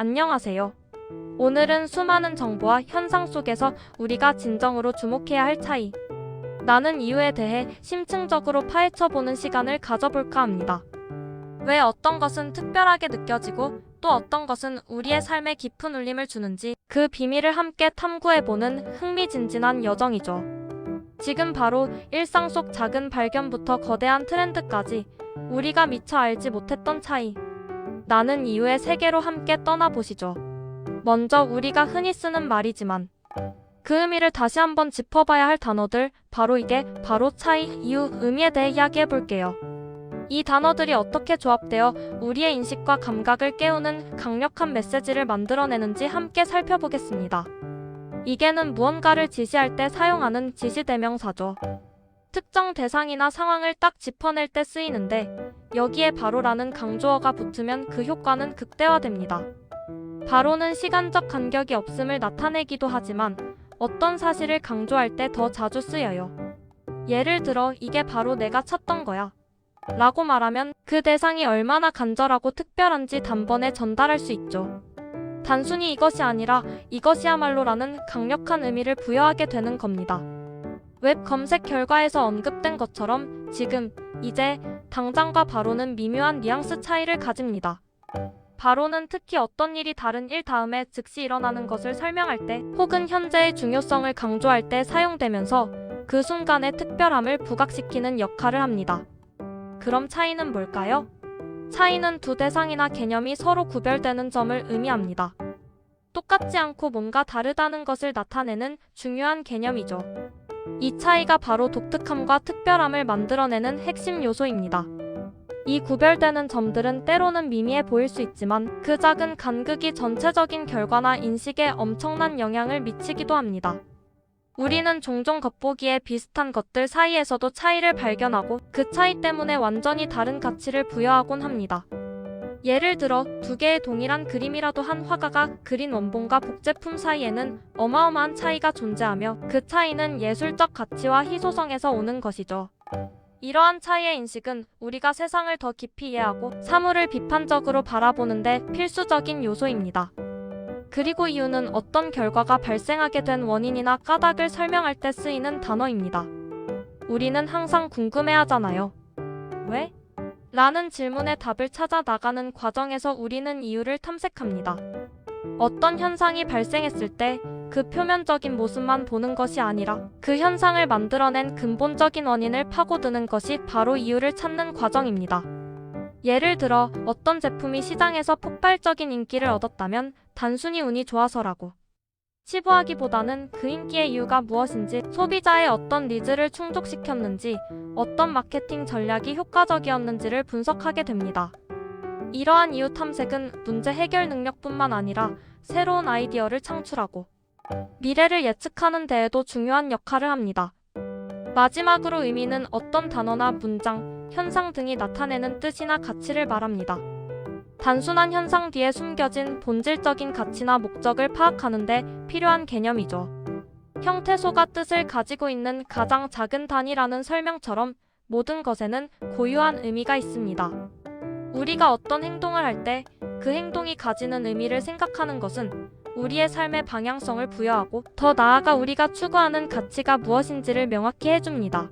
안녕하세요. 오늘은 수많은 정보와 현상 속에서 우리가 진정으로 주목해야 할 차이, 나는 이유에 대해 심층적으로 파헤쳐보는 시간을 가져볼까 합니다. 왜 어떤 것은 특별하게 느껴지고 또 어떤 것은 우리의 삶에 깊은 울림을 주는지 그 비밀을 함께 탐구해보는 흥미진진한 여정이죠. 지금 바로 일상 속 작은 발견부터 거대한 트렌드까지 우리가 미처 알지 못했던 차이, 나는 이유의 세계로 함께 떠나보시죠. 먼저 우리가 흔히 쓰는 말이지만 그 의미를 다시 한번 짚어봐야 할 단어들, 바로 차이, 이유, 의미에 대해 이야기해볼게요. 이 단어들이 어떻게 조합되어 우리의 인식과 감각을 깨우는 강력한 메시지를 만들어내는지 함께 살펴보겠습니다. 이게는 무언가를 지시할 때 사용하는 지시대명사죠. 특정 대상이나 상황을 딱 짚어낼 때 쓰이는데 여기에 바로라는 강조어가 붙으면 그 효과는 극대화됩니다. 바로는 시간적 간격이 없음을 나타내기도 하지만 어떤 사실을 강조할 때 더 자주 쓰여요. 예를 들어 이게 바로 내가 찾던 거야 라고 말하면 그 대상이 얼마나 간절하고 특별한지 단번에 전달할 수 있죠. 단순히 이것이 아니라 이것이야말로라는 강력한 의미를 부여하게 되는 겁니다. 웹 검색 결과에서 언급된 것처럼 지금, 이제, 당장과 바로는 미묘한 뉘앙스 차이를 가집니다. 바로는 특히 어떤 일이 다른 일 다음에 즉시 일어나는 것을 설명할 때 혹은 현재의 중요성을 강조할 때 사용되면서 그 순간의 특별함을 부각시키는 역할을 합니다. 그럼 차이는 뭘까요? 차이는 두 대상이나 개념이 서로 구별되는 점을 의미합니다. 똑같지 않고 뭔가 다르다는 것을 나타내는 중요한 개념이죠. 이 차이가 바로 독특함과 특별함을 만들어내는 핵심 요소입니다. 이 구별되는 점들은 때로는 미미해 보일 수 있지만 그 작은 간극이 전체적인 결과나 인식에 엄청난 영향을 미치기도 합니다. 우리는 종종 겉보기에 비슷한 것들 사이에서도 차이를 발견하고 그 차이 때문에 완전히 다른 가치를 부여하곤 합니다. 예를 들어 두 개의 동일한 그림이라도 한 화가가 그린 원본과 복제품 사이에는 어마어마한 차이가 존재하며 그 차이는 예술적 가치와 희소성에서 오는 것이죠. 이러한 차이의 인식은 우리가 세상을 더 깊이 이해하고 사물을 비판적으로 바라보는데 필수적인 요소입니다. 그리고 이유는 어떤 결과가 발생하게 된 원인이나 까닭을 설명할 때 쓰이는 단어입니다. 우리는 항상 궁금해하잖아요. 왜? 라는 질문에 답을 찾아 나가는 과정에서 우리는 이유를 탐색합니다. 어떤 현상이 발생했을 때 그 표면적인 모습만 보는 것이 아니라 그 현상을 만들어낸 근본적인 원인을 파고드는 것이 바로 이유를 찾는 과정입니다. 예를 들어 어떤 제품이 시장에서 폭발적인 인기를 얻었다면 단순히 운이 좋아서라고 치부하기보다는 그 인기의 이유가 무엇인지, 소비자의 어떤 니즈를 충족시켰는지, 어떤 마케팅 전략이 효과적이었는지를 분석하게 됩니다. 이러한 이유 탐색은 문제 해결 능력뿐만 아니라 새로운 아이디어를 창출하고 미래를 예측하는 데에도 중요한 역할을 합니다. 마지막으로 의미는 어떤 단어나 문장, 현상 등이 나타내는 뜻이나 가치를 말합니다. 단순한 현상 뒤에 숨겨진 본질적인 가치나 목적을 파악하는 데 필요한 개념이죠. 형태소가 뜻을 가지고 있는 가장 작은 단위라는 설명처럼 모든 것에는 고유한 의미가 있습니다. 우리가 어떤 행동을 할 때 그 행동이 가지는 의미를 생각하는 것은 우리의 삶의 방향성을 부여하고 더 나아가 우리가 추구하는 가치가 무엇인지를 명확히 해줍니다.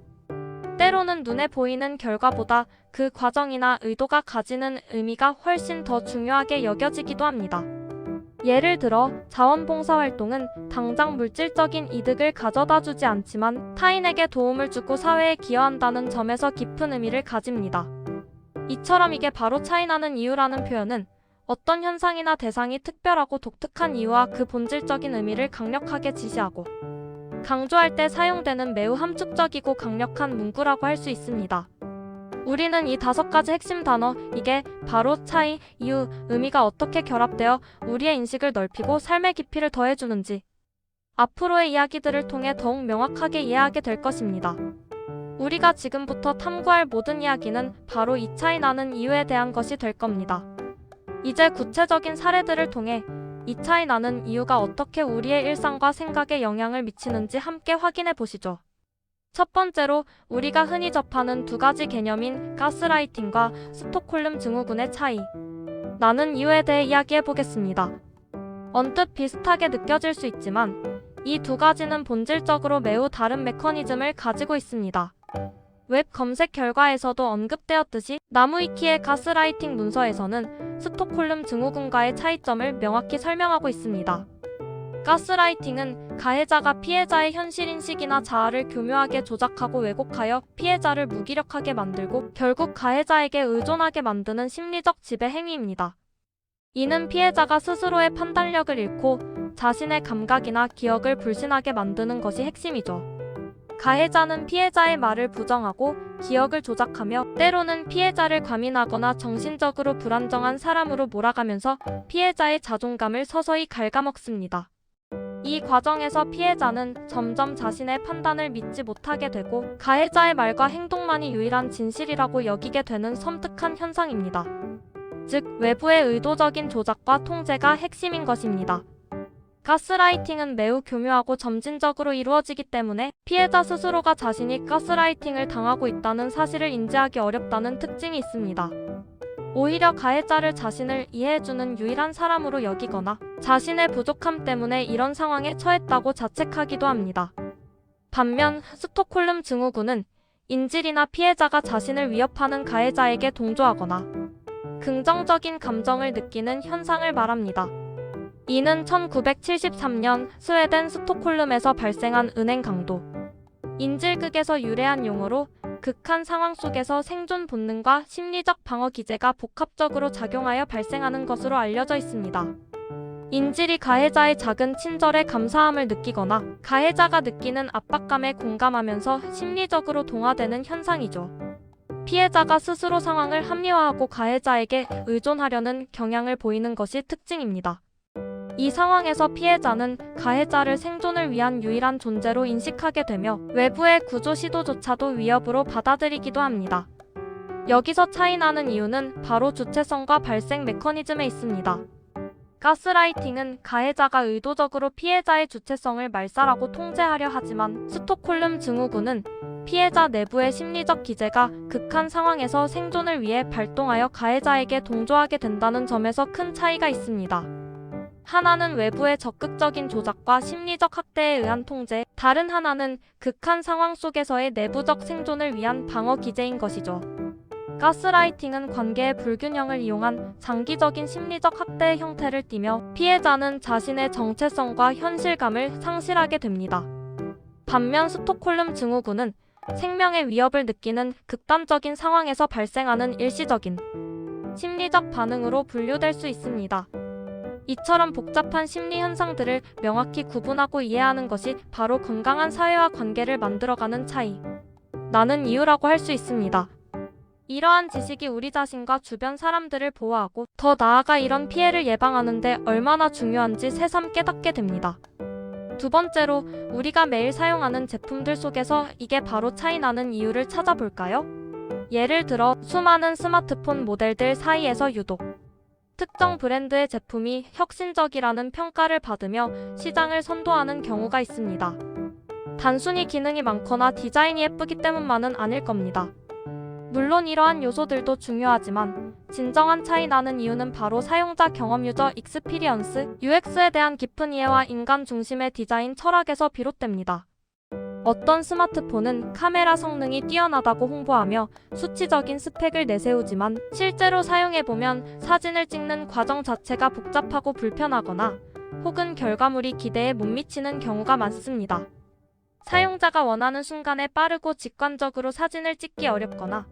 때로는 눈에 보이는 결과보다 그 과정이나 의도가 가지는 의미가 훨씬 더 중요하게 여겨지기도 합니다. 예를 들어 자원봉사활동은 당장 물질적인 이득을 가져다 주지 않지만 타인에게 도움을 주고 사회에 기여한다는 점에서 깊은 의미를 가집니다. 이처럼 이게 바로 차이나는 이유라는 표현은 어떤 현상이나 대상이 특별하고 독특한 이유와 그 본질적인 의미를 강력하게 지시하고 강조할 때 사용되는 매우 함축적이고 강력한 문구라고 할 수 있습니다. 우리는 이 5가지 핵심 단어, 이게 바로, 차이, 이유, 의미가 어떻게 결합되어 우리의 인식을 넓히고 삶의 깊이를 더해주는지 앞으로의 이야기들을 통해 더욱 명확하게 이해하게 될 것입니다. 우리가 지금부터 탐구할 모든 이야기는 바로 이 차이 나는 이유에 대한 것이 될 겁니다. 이제 구체적인 사례들을 통해 이 차이 나는 이유가 어떻게 우리의 일상과 생각에 영향을 미치는지 함께 확인해 보시죠. 첫 번째로 우리가 흔히 접하는 두 가지 개념인 가스라이팅과 스톡홀름 증후군의 차이. 나는 이유에 대해 이야기해 보겠습니다. 언뜻 비슷하게 느껴질 수 있지만 이 두 가지는 본질적으로 매우 다른 메커니즘을 가지고 있습니다. 웹 검색 결과에서도 언급되었듯이 나무위키의 가스라이팅 문서에서는 스톡홀름 증후군과의 차이점을 명확히 설명하고 있습니다. 가스라이팅은 가해자가 피해자의 현실인식이나 자아를 교묘하게 조작하고 왜곡하여 피해자를 무기력하게 만들고 결국 가해자에게 의존하게 만드는 심리적 지배 행위입니다. 이는 피해자가 스스로의 판단력을 잃고 자신의 감각이나 기억을 불신하게 만드는 것이 핵심이죠. 가해자는 피해자의 말을 부정하고 기억을 조작하며 때로는 피해자를 과민하거나 정신적으로 불안정한 사람으로 몰아가면서 피해자의 자존감을 서서히 갉아먹습니다. 이 과정에서 피해자는 점점 자신의 판단을 믿지 못하게 되고 가해자의 말과 행동만이 유일한 진실이라고 여기게 되는 섬뜩한 현상입니다. 즉, 외부의 의도적인 조작과 통제가 핵심인 것입니다. 가스라이팅은 매우 교묘하고 점진적으로 이루어지기 때문에 피해자 스스로가 자신이 가스라이팅을 당하고 있다는 사실을 인지하기 어렵다는 특징이 있습니다. 오히려 가해자를 자신을 이해해주는 유일한 사람으로 여기거나 자신의 부족함 때문에 이런 상황에 처했다고 자책하기도 합니다. 반면 스톡홀름 증후군은 인질이나 피해자가 자신을 위협하는 가해자에게 동조하거나 긍정적인 감정을 느끼는 현상을 말합니다. 이는 1973년 스웨덴 스톡홀름에서 발생한 은행 강도 인질극에서 유래한 용어로 극한 상황 속에서 생존 본능과 심리적 방어 기제가 복합적으로 작용하여 발생하는 것으로 알려져 있습니다. 인질이 가해자의 작은 친절에 감사함을 느끼거나 가해자가 느끼는 압박감에 공감하면서 심리적으로 동화되는 현상이죠. 피해자가 스스로 상황을 합리화하고 가해자에게 의존하려는 경향을 보이는 것이 특징입니다. 이 상황에서 피해자는 가해자를 생존을 위한 유일한 존재로 인식하게 되며 외부의 구조 시도조차도 위협으로 받아들이기도 합니다. 여기서 차이나는 이유는 바로 주체성과 발생 메커니즘에 있습니다. 가스라이팅은 가해자가 의도적으로 피해자의 주체성을 말살하고 통제하려 하지만 스톡홀름 증후군은 피해자 내부의 심리적 기제가 극한 상황에서 생존을 위해 발동하여 가해자에게 동조하게 된다는 점에서 큰 차이가 있습니다. 하나는 외부의 적극적인 조작과 심리적 학대에 의한 통제, 다른 하나는 극한 상황 속에서의 내부적 생존을 위한 방어 기제인 것이죠. 가스라이팅은 관계의 불균형을 이용한 장기적인 심리적 학대의 형태를 띠며 피해자는 자신의 정체성과 현실감을 상실하게 됩니다. 반면 스톡홀름 증후군은 생명의 위협을 느끼는 극단적인 상황에서 발생하는 일시적인 심리적 반응으로 분류될 수 있습니다. 이처럼 복잡한 심리 현상들을 명확히 구분하고 이해하는 것이 바로 건강한 사회와 관계를 만들어가는 차이, 나는 이유라고 할 수 있습니다. 이러한 지식이 우리 자신과 주변 사람들을 보호하고 더 나아가 이런 피해를 예방하는 데 얼마나 중요한지 새삼 깨닫게 됩니다. 두 번째로, 우리가 매일 사용하는 제품들 속에서 이게 바로 차이나는 이유를 찾아볼까요? 예를 들어 수많은 스마트폰 모델들 사이에서 유독 특정 브랜드의 제품이 혁신적이라는 평가를 받으며 시장을 선도하는 경우가 있습니다. 단순히 기능이 많거나 디자인이 예쁘기 때문만은 아닐 겁니다. 물론 이러한 요소들도 중요하지만 진정한 차이 나는 이유는 바로 사용자 경험 유저 익스피리언스, UX에 대한 깊은 이해와 인간 중심의 디자인 철학에서 비롯됩니다. 어떤 스마트폰은 카메라 성능이 뛰어나다고 홍보하며 수치적인 스펙을 내세우지만 실제로 사용해보면 사진을 찍는 과정 자체가 복잡하고 불편하거나 혹은 결과물이 기대에 못 미치는 경우가 많습니다. 사용자가 원하는 순간에 빠르고 직관적으로 사진을 찍기 어렵거나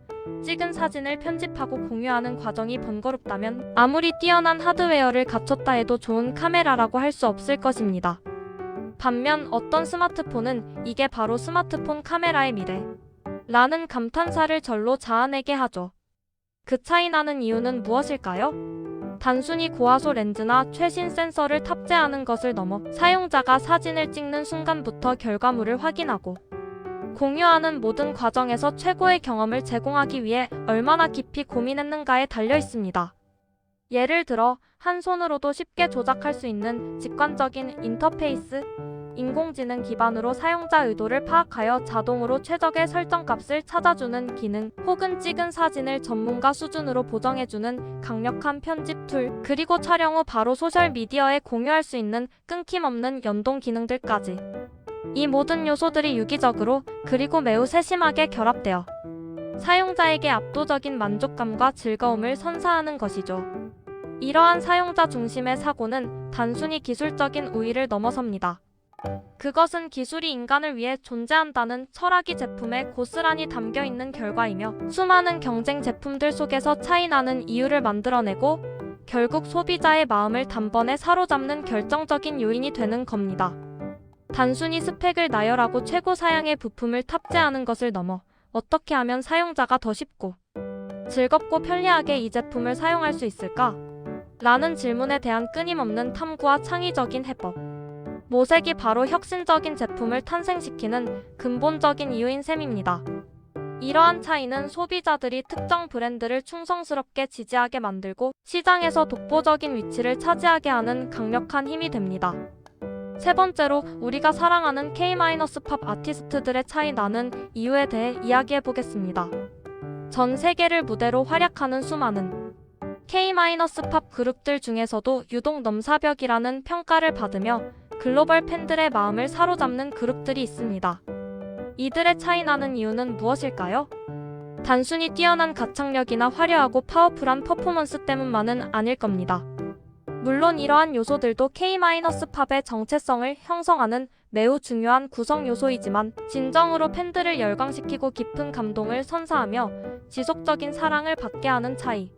찍은 사진을 편집하고 공유하는 과정이 번거롭다면 아무리 뛰어난 하드웨어를 갖췄다 해도 좋은 카메라라고 할 수 없을 것입니다. 반면 어떤 스마트폰은 이게 바로 스마트폰 카메라의 미래 라는 감탄사를 절로 자아내게 하죠. 그 차이 나는 이유는 무엇일까요? 단순히 고화소 렌즈나 최신 센서를 탑재하는 것을 넘어 사용자가 사진을 찍는 순간부터 결과물을 확인하고 공유하는 모든 과정에서 최고의 경험을 제공하기 위해 얼마나 깊이 고민했는가에 달려 있습니다. 예를 들어 한 손으로도 쉽게 조작할 수 있는 직관적인 인터페이스, 인공지능 기반으로 사용자 의도를 파악하여 자동으로 최적의 설정값을 찾아주는 기능, 혹은 찍은 사진을 전문가 수준으로 보정해주는 강력한 편집 툴, 그리고 촬영 후 바로 소셜미디어에 공유할 수 있는 끊김없는 연동 기능들까지. 이 모든 요소들이 유기적으로 그리고 매우 세심하게 결합되어 사용자에게 압도적인 만족감과 즐거움을 선사하는 것이죠. 이러한 사용자 중심의 사고는 단순히 기술적인 우위를 넘어섭니다. 그것은 기술이 인간을 위해 존재한다는 철학이 제품에 고스란히 담겨 있는 결과이며, 수많은 경쟁 제품들 속에서 차이나는 이유를 만들어내고 결국 소비자의 마음을 단번에 사로잡는 결정적인 요인이 되는 겁니다. 단순히 스펙을 나열하고 최고 사양의 부품을 탑재하는 것을 넘어 어떻게 하면 사용자가 더 쉽고 즐겁고 편리하게 이 제품을 사용할 수 있을까? 라는 질문에 대한 끊임없는 탐구와 창의적인 해법. 모색이 바로 혁신적인 제품을 탄생시키는 근본적인 이유인 셈입니다. 이러한 차이는 소비자들이 특정 브랜드를 충성스럽게 지지하게 만들고 시장에서 독보적인 위치를 차지하게 하는 강력한 힘이 됩니다. 세 번째로, 우리가 사랑하는 K-팝 아티스트들의 차이 나는 이유에 대해 이야기해 보겠습니다. 전 세계를 무대로 활약하는 수많은 K-팝 그룹들 중에서도 유독 넘사벽이라는 평가를 받으며 글로벌 팬들의 마음을 사로잡는 그룹들이 있습니다. 이들의 차이 나는 이유는 무엇일까요? 단순히 뛰어난 가창력이나 화려하고 파워풀한 퍼포먼스 때문만은 아닐 겁니다. 물론 이러한 요소들도 K-팝의 정체성을 형성하는 매우 중요한 구성 요소이지만, 진정으로 팬들을 열광시키고 깊은 감동을 선사하며 지속적인 사랑을 받게 하는 차이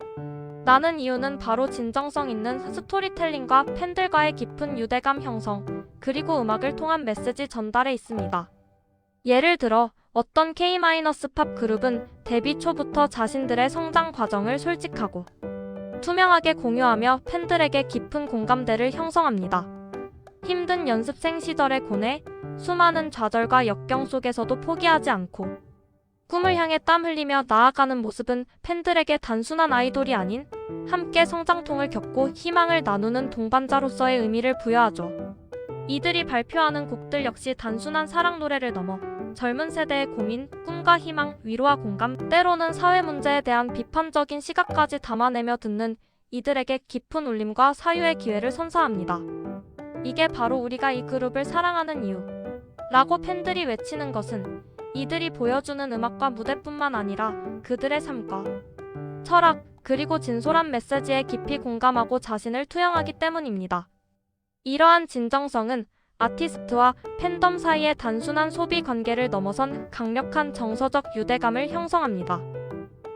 나는 이유는 바로 진정성 있는 스토리텔링과 팬들과의 깊은 유대감 형성, 그리고 음악을 통한 메시지 전달에 있습니다. 예를 들어 어떤 K-팝 그룹은 데뷔 초부터 자신들의 성장 과정을 솔직하고 투명하게 공유하며 팬들에게 깊은 공감대를 형성합니다. 힘든 연습생 시절의 고뇌, 수많은 좌절과 역경 속에서도 포기하지 않고 꿈을 향해 땀 흘리며 나아가는 모습은 팬들에게 단순한 아이돌이 아닌 함께 성장통을 겪고 희망을 나누는 동반자로서의 의미를 부여하죠. 이들이 발표하는 곡들 역시 단순한 사랑 노래를 넘어 젊은 세대의 고민, 꿈과 희망, 위로와 공감, 때로는 사회 문제에 대한 비판적인 시각까지 담아내며 듣는 이들에게 깊은 울림과 사유의 기회를 선사합니다. 이게 바로 우리가 이 그룹을 사랑하는 이유 라고 팬들이 외치는 것은 이들이 보여주는 음악과 무대뿐만 아니라 그들의 삶과 철학, 그리고 진솔한 메시지에 깊이 공감하고 자신을 투영하기 때문입니다. 이러한 진정성은 아티스트와 팬덤 사이의 단순한 소비 관계를 넘어선 강력한 정서적 유대감을 형성합니다.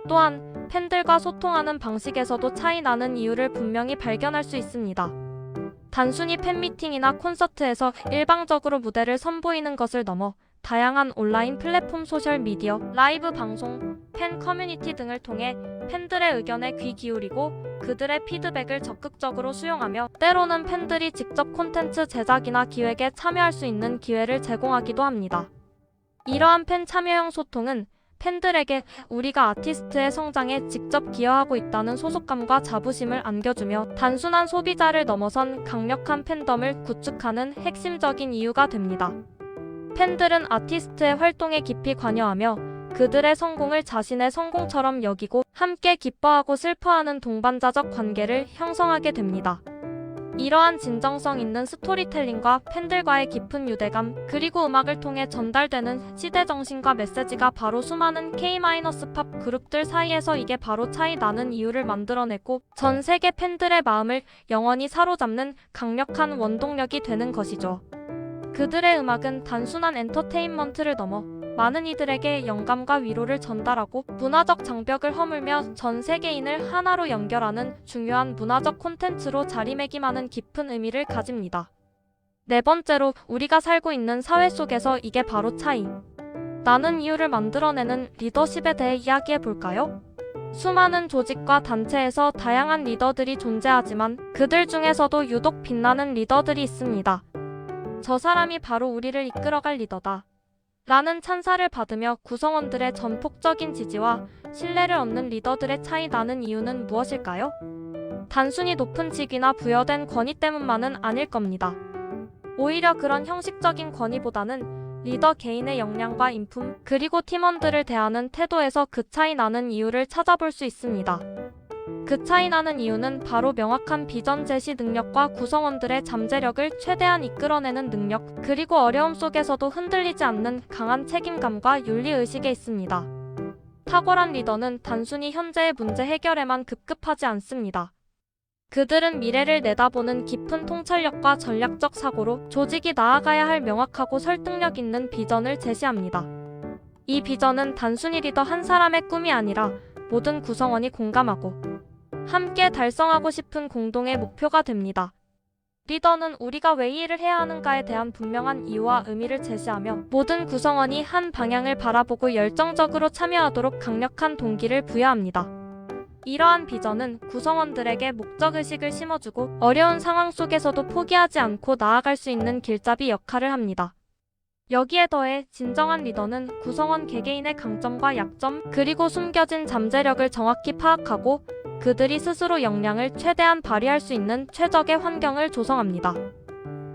또한 팬들과 소통하는 방식에서도 차이 나는 이유를 분명히 발견할 수 있습니다. 단순히 팬미팅이나 콘서트에서 일방적으로 무대를 선보이는 것을 넘어 다양한 온라인 플랫폼, 소셜미디어, 라이브 방송, 팬 커뮤니티 등을 통해 팬들의 의견에 귀 기울이고 그들의 피드백을 적극적으로 수용하며, 때로는 팬들이 직접 콘텐츠 제작이나 기획에 참여할 수 있는 기회를 제공하기도 합니다. 이러한 팬 참여형 소통은 팬들에게 우리가 아티스트의 성장에 직접 기여하고 있다는 소속감과 자부심을 안겨주며 단순한 소비자를 넘어선 강력한 팬덤을 구축하는 핵심적인 이유가 됩니다. 팬들은 아티스트의 활동에 깊이 관여하며 그들의 성공을 자신의 성공처럼 여기고 함께 기뻐하고 슬퍼하는 동반자적 관계를 형성하게 됩니다. 이러한 진정성 있는 스토리텔링과 팬들과의 깊은 유대감, 그리고 음악을 통해 전달되는 시대정신과 메시지가 바로 수많은 K-팝 그룹들 사이에서 이게 바로 차이 나는 이유를 만들어내고 전 세계 팬들의 마음을 영원히 사로잡는 강력한 원동력이 되는 것이죠. 그들의 음악은 단순한 엔터테인먼트를 넘어 많은 이들에게 영감과 위로를 전달하고 문화적 장벽을 허물며 전 세계인을 하나로 연결하는 중요한 문화적 콘텐츠로 자리매김하는 깊은 의미를 가집니다. 네 번째로, 우리가 살고 있는 사회 속에서 이게 바로 차이 나는 이유를 만들어내는 리더십에 대해 이야기해 볼까요? 수많은 조직과 단체에서 다양한 리더들이 존재하지만 그들 중에서도 유독 빛나는 리더들이 있습니다. 저 사람이 바로 우리를 이끌어갈 리더다 라는 찬사를 받으며 구성원들의 전폭적인 지지와 신뢰를 얻는 리더들의 차이 나는 이유는 무엇일까요? 단순히 높은 직위나 부여된 권위 때문만은 아닐 겁니다. 오히려 그런 형식적인 권위보다는 리더 개인의 역량과 인품, 그리고 팀원들을 대하는 태도에서 그 차이 나는 이유를 찾아볼 수 있습니다. 그 차이 나는 이유는 바로 명확한 비전 제시 능력과 구성원들의 잠재력을 최대한 이끌어내는 능력, 그리고 어려움 속에서도 흔들리지 않는 강한 책임감과 윤리의식에 있습니다. 탁월한 리더는 단순히 현재의 문제 해결에만 급급하지 않습니다. 그들은 미래를 내다보는 깊은 통찰력과 전략적 사고로 조직이 나아가야 할 명확하고 설득력 있는 비전을 제시합니다. 이 비전은 단순히 리더 한 사람의 꿈이 아니라 모든 구성원이 공감하고 함께 달성하고 싶은 공동의 목표가 됩니다. 리더는 우리가 왜 이 일을 해야 하는가에 대한 분명한 이유와 의미를 제시하며 모든 구성원이 한 방향을 바라보고 열정적으로 참여하도록 강력한 동기를 부여합니다. 이러한 비전은 구성원들에게 목적의식을 심어주고 어려운 상황 속에서도 포기하지 않고 나아갈 수 있는 길잡이 역할을 합니다. 여기에 더해 진정한 리더는 구성원 개개인의 강점과 약점, 그리고 숨겨진 잠재력을 정확히 파악하고 그들이 스스로 역량을 최대한 발휘할 수 있는 최적의 환경을 조성합니다.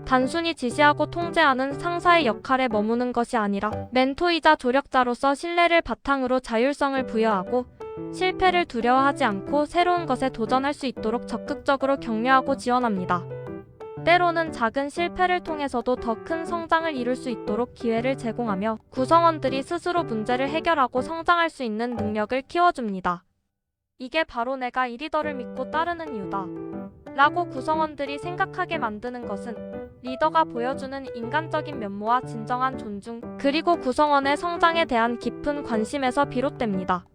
단순히 지시하고 통제하는 상사의 역할에 머무는 것이 아니라 멘토이자 조력자로서 신뢰를 바탕으로 자율성을 부여하고 실패를 두려워하지 않고 새로운 것에 도전할 수 있도록 적극적으로 격려하고 지원합니다. 때로는 작은 실패를 통해서도 더 큰 성장을 이룰 수 있도록 기회를 제공하며 구성원들이 스스로 문제를 해결하고 성장할 수 있는 능력을 키워줍니다. 이게 바로 내가 이 리더를 믿고 따르는 이유다 라고 구성원들이 생각하게 만드는 것은 리더가 보여주는 인간적인 면모와 진정한 존중, 그리고 구성원의 성장에 대한 깊은 관심에서 비롯됩니다.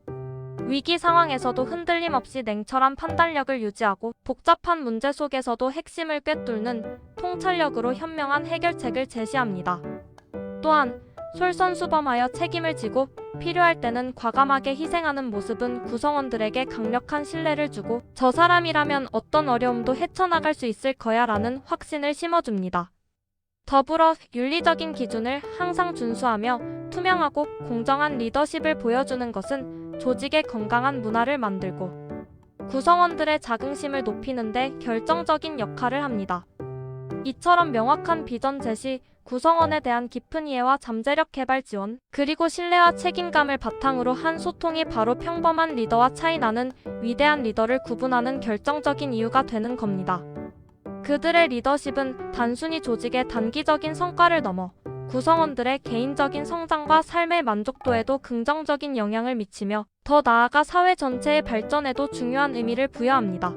위기 상황에서도 흔들림 없이 냉철한 판단력을 유지하고 복잡한 문제 속에서도 핵심을 꿰뚫는 통찰력으로 현명한 해결책을 제시합니다. 또한 솔선수범하여 책임을 지고 필요할 때는 과감하게 희생하는 모습은 구성원들에게 강력한 신뢰를 주고 저 사람이라면 어떤 어려움도 헤쳐나갈 수 있을 거야 라는 확신을 심어줍니다. 더불어 윤리적인 기준을 항상 준수하며 투명하고 공정한 리더십을 보여주는 것은 조직의 건강한 문화를 만들고 구성원들의 자긍심을 높이는 데 결정적인 역할을 합니다. 이처럼 명확한 비전 제시, 구성원에 대한 깊은 이해와 잠재력 개발 지원, 그리고 신뢰와 책임감을 바탕으로 한 소통이 바로 평범한 리더와 차이 나는 위대한 리더를 구분하는 결정적인 이유가 되는 겁니다. 그들의 리더십은 단순히 조직의 단기적인 성과를 넘어 구성원들의 개인적인 성장과 삶의 만족도에도 긍정적인 영향을 미치며 더 나아가 사회 전체의 발전에도 중요한 의미를 부여합니다.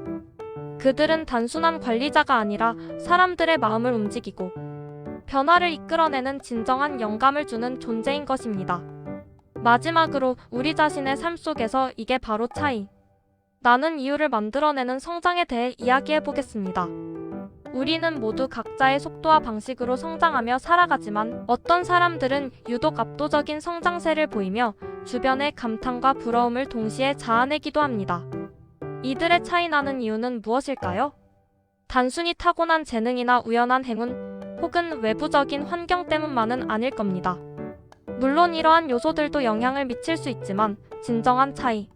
그들은 단순한 관리자가 아니라 사람들의 마음을 움직이고 변화를 이끌어내는 진정한 영감을 주는 존재인 것입니다. 마지막으로 우리 자신의 삶 속에서 이게 바로 차이 나는 이유를 만들어내는 성장에 대해 이야기해 보겠습니다. 우리는 모두 각자의 속도와 방식으로 성장하며 살아가지만 어떤 사람들은 유독 압도적인 성장세를 보이며 주변의 감탄과 부러움을 동시에 자아내기도 합니다. 이들의 차이 나는 이유는 무엇일까요? 단순히 타고난 재능이나 우연한 행운 혹은 외부적인 환경 때문만은 아닐 겁니다. 물론 이러한 요소들도 영향을 미칠 수 있지만 진정한 차이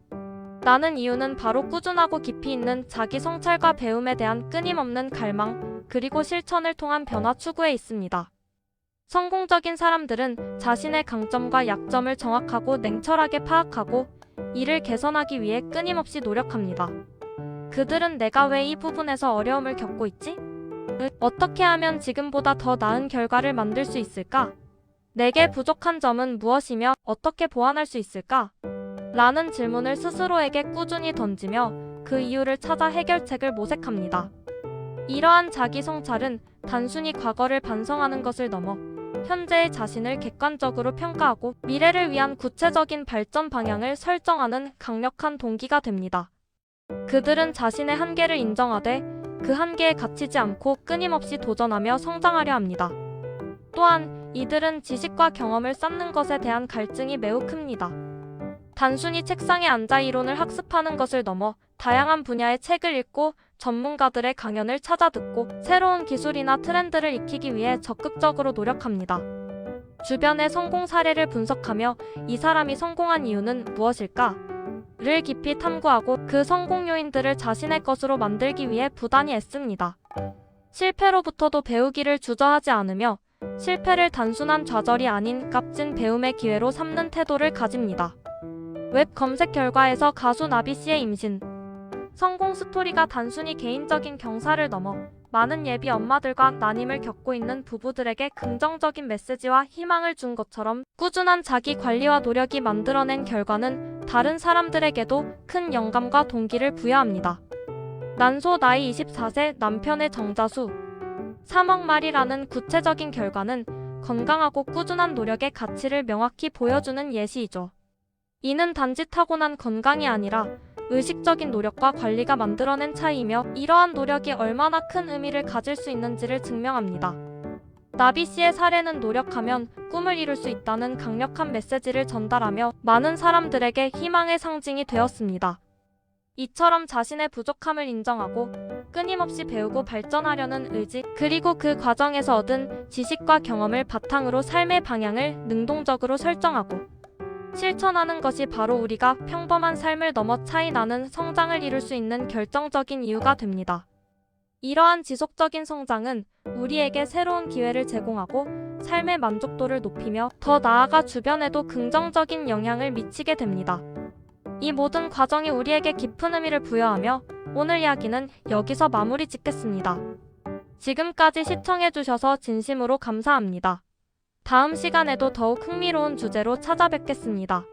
나는 이유는 바로 꾸준하고 깊이 있는 자기 성찰과 배움에 대한 끊임없는 갈망, 그리고 실천을 통한 변화 추구에 있습니다. 성공적인 사람들은 자신의 강점과 약점을 정확하고 냉철하게 파악하고 이를 개선하기 위해 끊임없이 노력합니다. 그들은 내가 왜 이 부분에서 어려움을 겪고 있지? 어떻게 하면 지금보다 더 나은 결과를 만들 수 있을까? 내게 부족한 점은 무엇이며 어떻게 보완할 수 있을까? 라는 질문을 스스로에게 꾸준히 던지며 그 이유를 찾아 해결책을 모색합니다. 이러한 자기 성찰은 단순히 과거를 반성하는 것을 넘어 현재의 자신을 객관적으로 평가하고 미래를 위한 구체적인 발전 방향을 설정하는 강력한 동기가 됩니다. 그들은 자신의 한계를 인정하되 그 한계에 갇히지 않고 끊임없이 도전하며 성장하려 합니다. 또한 이들은 지식과 경험을 쌓는 것에 대한 갈증이 매우 큽니다. 단순히 책상에 앉아 이론을 학습하는 것을 넘어 다양한 분야의 책을 읽고 전문가들의 강연을 찾아 듣고 새로운 기술이나 트렌드를 익히기 위해 적극적으로 노력합니다. 주변의 성공 사례를 분석하며 이 사람이 성공한 이유는 무엇일까? 를 깊이 탐구하고 그 성공 요인들을 자신의 것으로 만들기 위해 부단히 애씁니다. 실패로부터도 배우기를 주저하지 않으며 실패를 단순한 좌절이 아닌 값진 배움의 기회로 삼는 태도를 가집니다. 웹 검색 결과에서 가수 나비 씨의 임신. 성공 스토리가 단순히 개인적인 경사를 넘어 많은 예비 엄마들과 난임을 겪고 있는 부부들에게 긍정적인 메시지와 희망을 준 것처럼 꾸준한 자기 관리와 노력이 만들어낸 결과는 다른 사람들에게도 큰 영감과 동기를 부여합니다. 난소 나이 24세 남편의 정자수 3억 마리라는 구체적인 결과는 건강하고 꾸준한 노력의 가치를 명확히 보여주는 예시이죠. 이는 단지 타고난 건강이 아니라 의식적인 노력과 관리가 만들어낸 차이이며 이러한 노력이 얼마나 큰 의미를 가질 수 있는지를 증명합니다. 나비 씨의 사례는 노력하면 꿈을 이룰 수 있다는 강력한 메시지를 전달하며 많은 사람들에게 희망의 상징이 되었습니다. 이처럼 자신의 부족함을 인정하고 끊임없이 배우고 발전하려는 의지, 그리고 그 과정에서 얻은 지식과 경험을 바탕으로 삶의 방향을 능동적으로 설정하고 실천하는 것이 바로 우리가 평범한 삶을 넘어 차이 나는 성장을 이룰 수 있는 결정적인 이유가 됩니다. 이러한 지속적인 성장은 우리에게 새로운 기회를 제공하고 삶의 만족도를 높이며 더 나아가 주변에도 긍정적인 영향을 미치게 됩니다. 이 모든 과정이 우리에게 깊은 의미를 부여하며 오늘 이야기는 여기서 마무리 짓겠습니다. 지금까지 시청해주셔서 진심으로 감사합니다. 다음 시간에도 더욱 흥미로운 주제로 찾아뵙겠습니다.